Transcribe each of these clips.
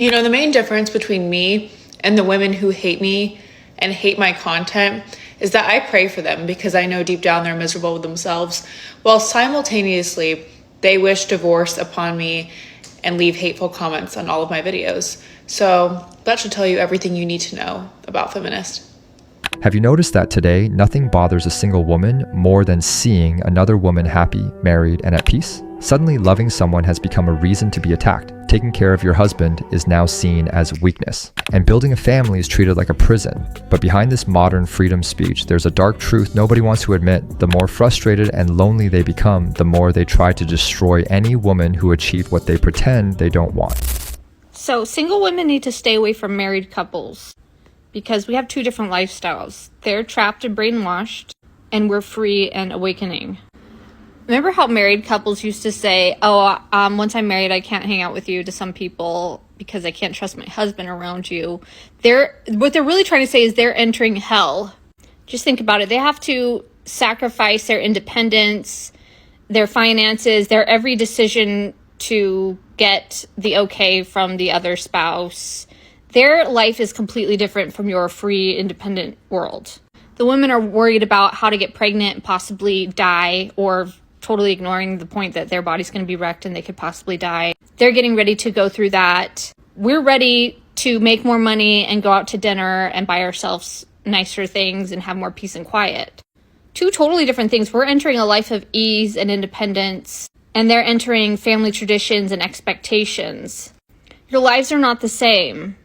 You know, the main difference between me and the women who hate me and hate my content is that I pray for them because I know deep down they're miserable with themselves, while simultaneously they wish divorce upon me and leave hateful comments on all of my videos. So that should tell you everything you need to know about feminists. Have you noticed that today, nothing bothers a single woman more than seeing another woman happy, married, and at peace? Suddenly, loving someone has become a reason to be attacked. Taking care of your husband is now seen as weakness. And building a family is treated like a prison. But behind this modern freedom speech, there's a dark truth nobody wants to admit. The more frustrated and lonely they become, the more they try to destroy any woman who achieved what they pretend they don't want. So, single women need to stay away from married couples because we have two different lifestyles. They're trapped and brainwashed, and we're free and awakening. Remember how married couples used to say, once I'm married, I can't hang out with you to some people because I can't trust my husband around you. What they're really trying to say is they're entering hell. Just think about it. They have to sacrifice their independence, their finances, their every decision to get the okay from the other spouse. Their life is completely different from your free, independent world. The women are worried about how to get pregnant and possibly die, or totally ignoring the point that their body's going to be wrecked and they could possibly die. They're getting ready to go through that. We're ready to make more money and go out to dinner and buy ourselves nicer things and have more peace and quiet. Two totally different things. We're entering a life of ease and independence, and they're entering family traditions and expectations. Your lives are not the same.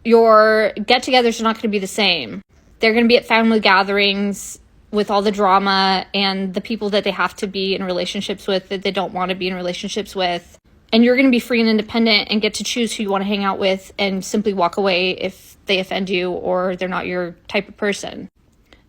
Your get-togethers are not going to be the same. They're going to be at family gatherings with all the drama and the people that they have to be in relationships with that they don't want to be in relationships with. And you're going to be free and independent and get to choose who you want to hang out with and simply walk away if they offend you or they're not your type of person.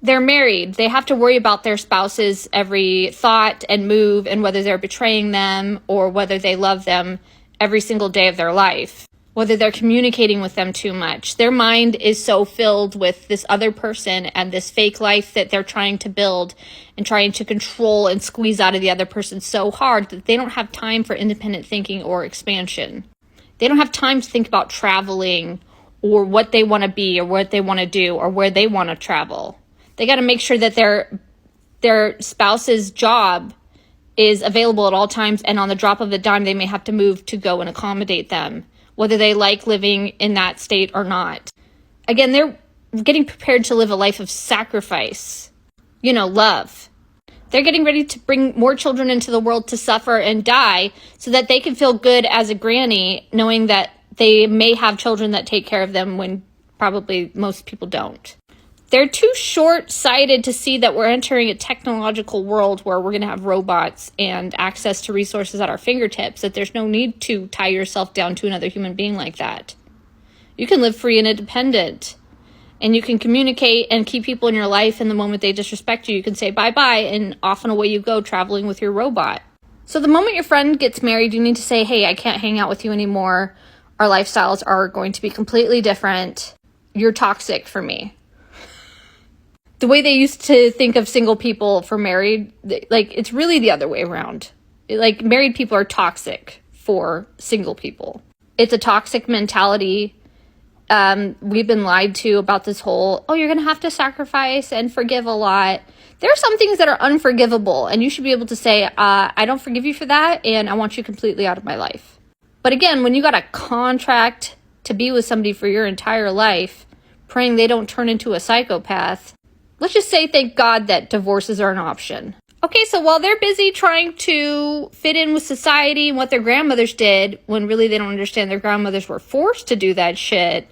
They're married. They have to worry about their spouse's every thought and move and whether they're betraying them or whether they love them every single day of their life. Whether they're communicating with them too much. Their mind is so filled with this other person and this fake life that they're trying to build and trying to control and squeeze out of the other person so hard that they don't have time for independent thinking or expansion. They don't have time to think about traveling or what they want to be or what they want to do or where they want to travel. They got to make sure that their spouse's job is available at all times, and on the drop of a dime, they may have to move to go and accommodate them, whether they like living in that state or not. Again, they're getting prepared to live a life of sacrifice, love. They're getting ready to bring more children into the world to suffer and die so that they can feel good as a granny, knowing that they may have children that take care of them when probably most people don't. They're too short-sighted to see that we're entering a technological world where we're going to have robots and access to resources at our fingertips, that there's no need to tie yourself down to another human being like that. You can live free and independent, and you can communicate and keep people in your life, and the moment they disrespect you, you can say bye-bye, and off and away you go traveling with your robot. So the moment your friend gets married, you need to say, hey, I can't hang out with you anymore. Our lifestyles are going to be completely different. You're toxic for me. The way they used to think of single people for married, it's really the other way around. Married people are toxic for single people. It's a toxic mentality. We've been lied to about this whole, you're going to have to sacrifice and forgive a lot. There are some things that are unforgivable, and you should be able to say, I don't forgive you for that, and I want you completely out of my life. But again, when you got a contract to be with somebody for your entire life, praying they don't turn into a psychopath, let's just say thank God that divorces are an option. Okay, so while they're busy trying to fit in with society and what their grandmothers did, when really they don't understand their grandmothers were forced to do that shit,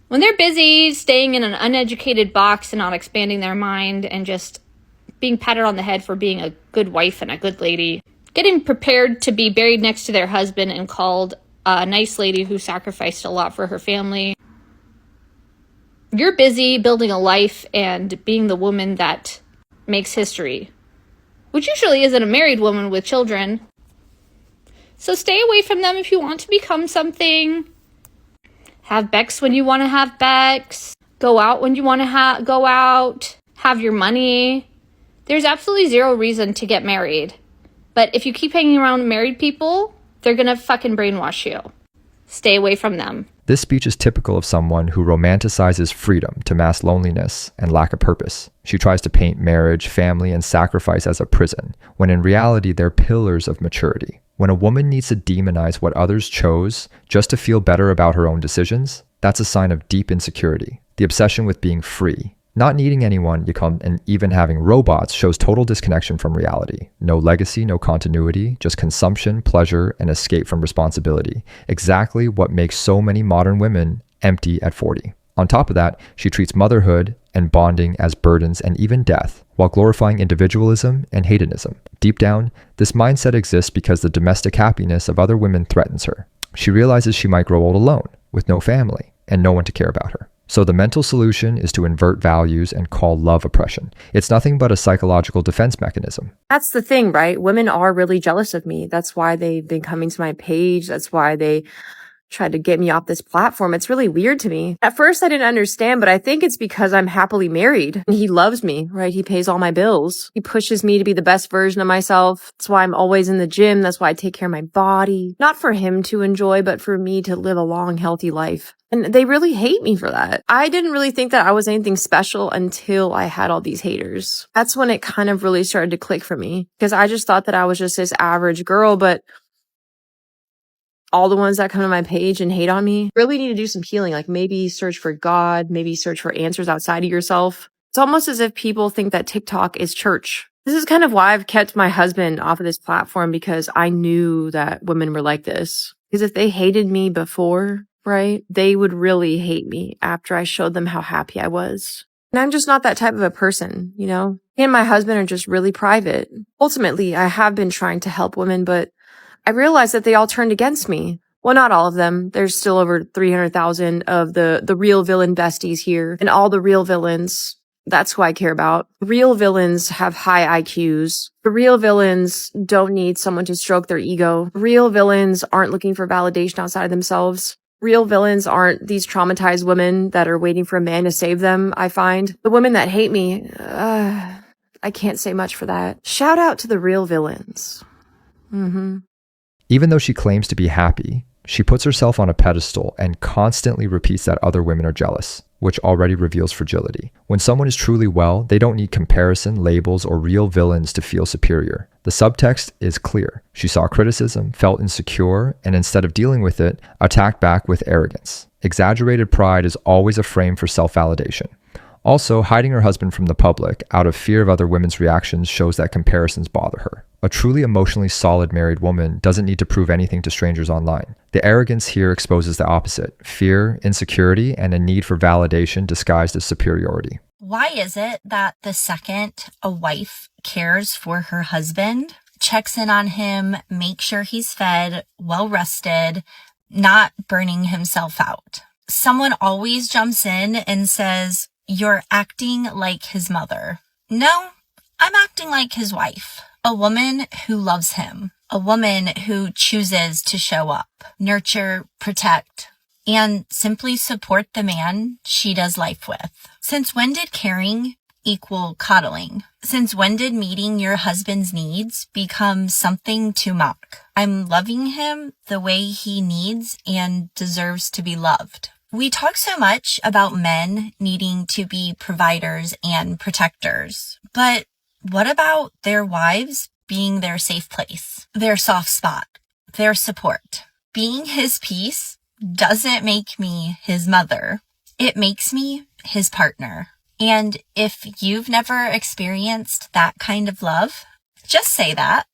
when they're busy staying in an uneducated box and not expanding their mind and just being patted on the head for being a good wife and a good lady, getting prepared to be buried next to their husband and called a nice lady who sacrificed a lot for her family, you're busy building a life and being the woman that makes history, which usually isn't a married woman with children. So stay away from them if you want to become something. Have Bex when you want to have Bex. Go out when you want to go out. Have your money. There's absolutely zero reason to get married. But if you keep hanging around married people, they're going to fucking brainwash you. Stay away from them. This speech is typical of someone who romanticizes freedom to mask loneliness and lack of purpose. She tries to paint marriage, family, and sacrifice as a prison, when in reality they're pillars of maturity. When a woman needs to demonize what others chose just to feel better about her own decisions, that's a sign of deep insecurity. The obsession with being free. Not needing anyone, and even having robots shows total disconnection from reality. No legacy, no continuity, just consumption, pleasure, and escape from responsibility. Exactly what makes so many modern women empty at 40. On top of that, she treats motherhood and bonding as burdens and even death, while glorifying individualism and hedonism. Deep down, this mindset exists because the domestic happiness of other women threatens her. She realizes she might grow old alone, with no family, and no one to care about her. So the mental solution is to invert values and call love oppression. It's nothing but a psychological defense mechanism. That's the thing, right? Women are really jealous of me. That's why they've been coming to my page. That's why they tried to get me off this platform. It's really weird to me. At first, I didn't understand, but I think it's because I'm happily married and he loves me, right? He pays all my bills. He pushes me to be the best version of myself. That's why I'm always in the gym. That's why I take care of my body. Not for him to enjoy, but for me to live a long, healthy life. And they really hate me for that. I didn't really think that I was anything special until I had all these haters. That's when it kind of really started to click for me, because I just thought that I was just this average girl, but all the ones that come to my page and hate on me really need to do some healing. Like maybe search for God, maybe search for answers outside of yourself. It's almost as if people think that TikTok is church. This is kind of why I've kept my husband off of this platform, because I knew that women were like this. Because if they hated me before, right, they would really hate me after I showed them how happy I was. And I'm just not that type of a person, you know? Me and my husband are just really private. Ultimately, I have been trying to help women, but I realized that they all turned against me. Well, not all of them. There's still over 300,000 of the real villain besties here. And all the real villains, that's who I care about. Real villains have high IQs. The real villains don't need someone to stroke their ego. Real villains aren't looking for validation outside of themselves. Real villains aren't these traumatized women that are waiting for a man to save them, I find. The women that hate me, I can't say much for that. Shout out to the real villains. Even though she claims to be happy, she puts herself on a pedestal and constantly repeats that other women are jealous, which already reveals fragility. When someone is truly well, they don't need comparison, labels, or real villains to feel superior. The subtext is clear. She saw criticism, felt insecure, and instead of dealing with it, attacked back with arrogance. Exaggerated pride is always a frame for self-validation. Also, hiding her husband from the public out of fear of other women's reactions shows that comparisons bother her. A truly emotionally solid married woman doesn't need to prove anything to strangers online. The arrogance here exposes the opposite: fear, insecurity, and a need for validation disguised as superiority. Why is it that the second a wife cares for her husband, checks in on him, makes sure he's fed, well rested, not burning himself out, someone always jumps in and says, "You're acting like his mother"? No, I'm acting like his wife. A woman who loves him. A woman who chooses to show up, nurture, protect, and simply support the man she does life with. Since when did caring equal coddling? Since when did meeting your husband's needs become something to mock? I'm loving him the way he needs and deserves to be loved. We talk so much about men needing to be providers and protectors, but what about their wives being their safe place, their soft spot, their support? Being his peace doesn't make me his mother. It makes me his partner. And if you've never experienced that kind of love, just say that.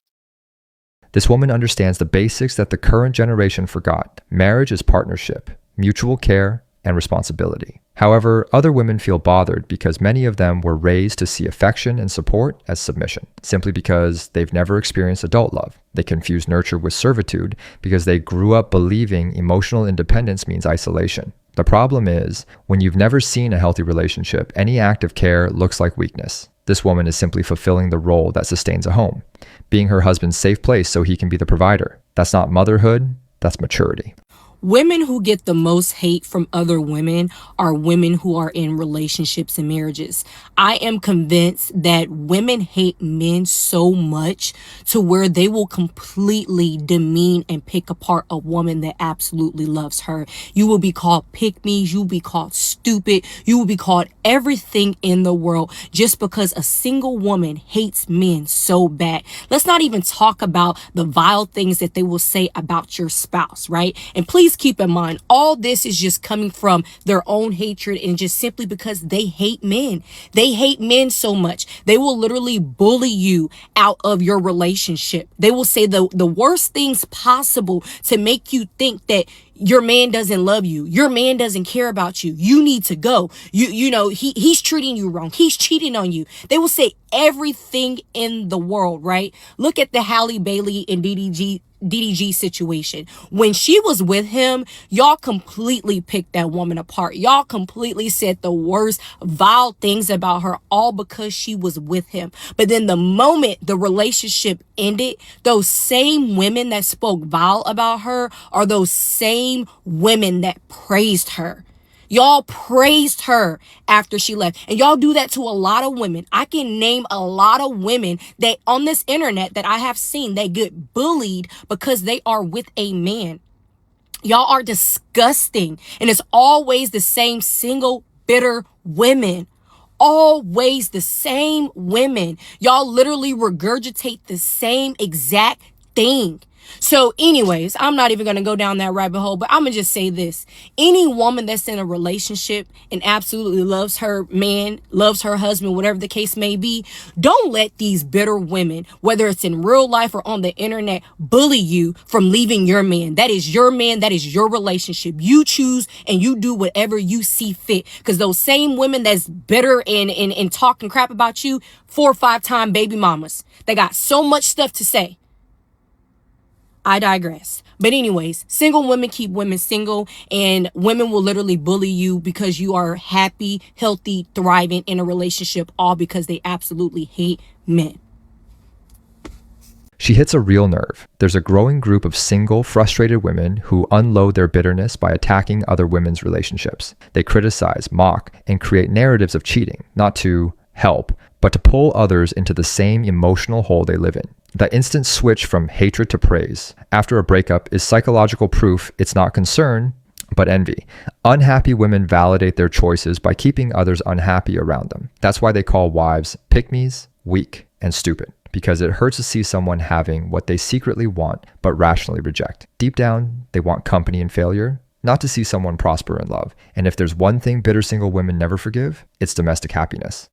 This woman understands the basics that the current generation forgot. Marriage is partnership, mutual care, and responsibility. However, other women feel bothered because many of them were raised to see affection and support as submission, simply because they've never experienced adult love. They confuse nurture with servitude because they grew up believing emotional independence means isolation. The problem is, when you've never seen a healthy relationship, any act of care looks like weakness. This woman is simply fulfilling the role that sustains a home, being her husband's safe place so he can be the provider. That's not motherhood, that's maturity. Women who get the most hate from other women are women who are in relationships and marriages. I am convinced that women hate men so much to where they will completely demean and pick apart a woman that absolutely loves her. You will be called pick-me's, you will be called stupid, you will be called everything in the world just because a single woman hates men so bad. Let's not even talk about the vile things that they will say about your spouse, right? And please keep in mind, all this is just coming from their own hatred and just simply because they hate men. They hate men so much. They will literally bully you out of your relationship. They will say the worst things possible to make you think that your man doesn't love you. Your man doesn't care about you. You need to go. You know, he's treating you wrong. He's cheating on you. They will say everything in the world, right? Look at the Halle Bailey and DDG situation. When she was with him, y'all completely picked that woman apart. Y'all completely said the worst vile things about her, all because she was with him. But then the moment the relationship ended, those same women that spoke vile about her are those same women that praised her. Y'all praised her after she left. And y'all do that to a lot of women. I can name a lot of women that on this internet that I have seen that get bullied because they are with a man. Y'all are disgusting. And it's always the same single bitter women. Always the same women. Y'all literally regurgitate the same exact thing. So anyways, I'm not even going to go down that rabbit hole, but I'm going to just say this. Any woman that's in a relationship and absolutely loves her man, loves her husband, whatever the case may be, don't let these bitter women, whether it's in real life or on the internet, bully you from leaving your man. That is your man. That is your relationship. You choose and you do whatever you see fit. Because those same women that's bitter and talking crap about you, 4 or 5 time baby mamas, they got so much stuff to say. I digress. But anyways, single women keep women single, and women will literally bully you because you are happy, healthy, thriving in a relationship, all because they absolutely hate men. She hits a real nerve. There's a growing group of single, frustrated women who unload their bitterness by attacking other women's relationships. They criticize, mock, and create narratives of cheating, not to help, but to pull others into the same emotional hole they live in. The instant switch from hatred to praise after a breakup is psychological proof it's not concern, but envy. Unhappy women validate their choices by keeping others unhappy around them. That's why they call wives pick-me's, weak, and stupid, because it hurts to see someone having what they secretly want but rationally reject. Deep down, they want company in failure, not to see someone prosper in love. And if there's one thing bitter single women never forgive, it's domestic happiness.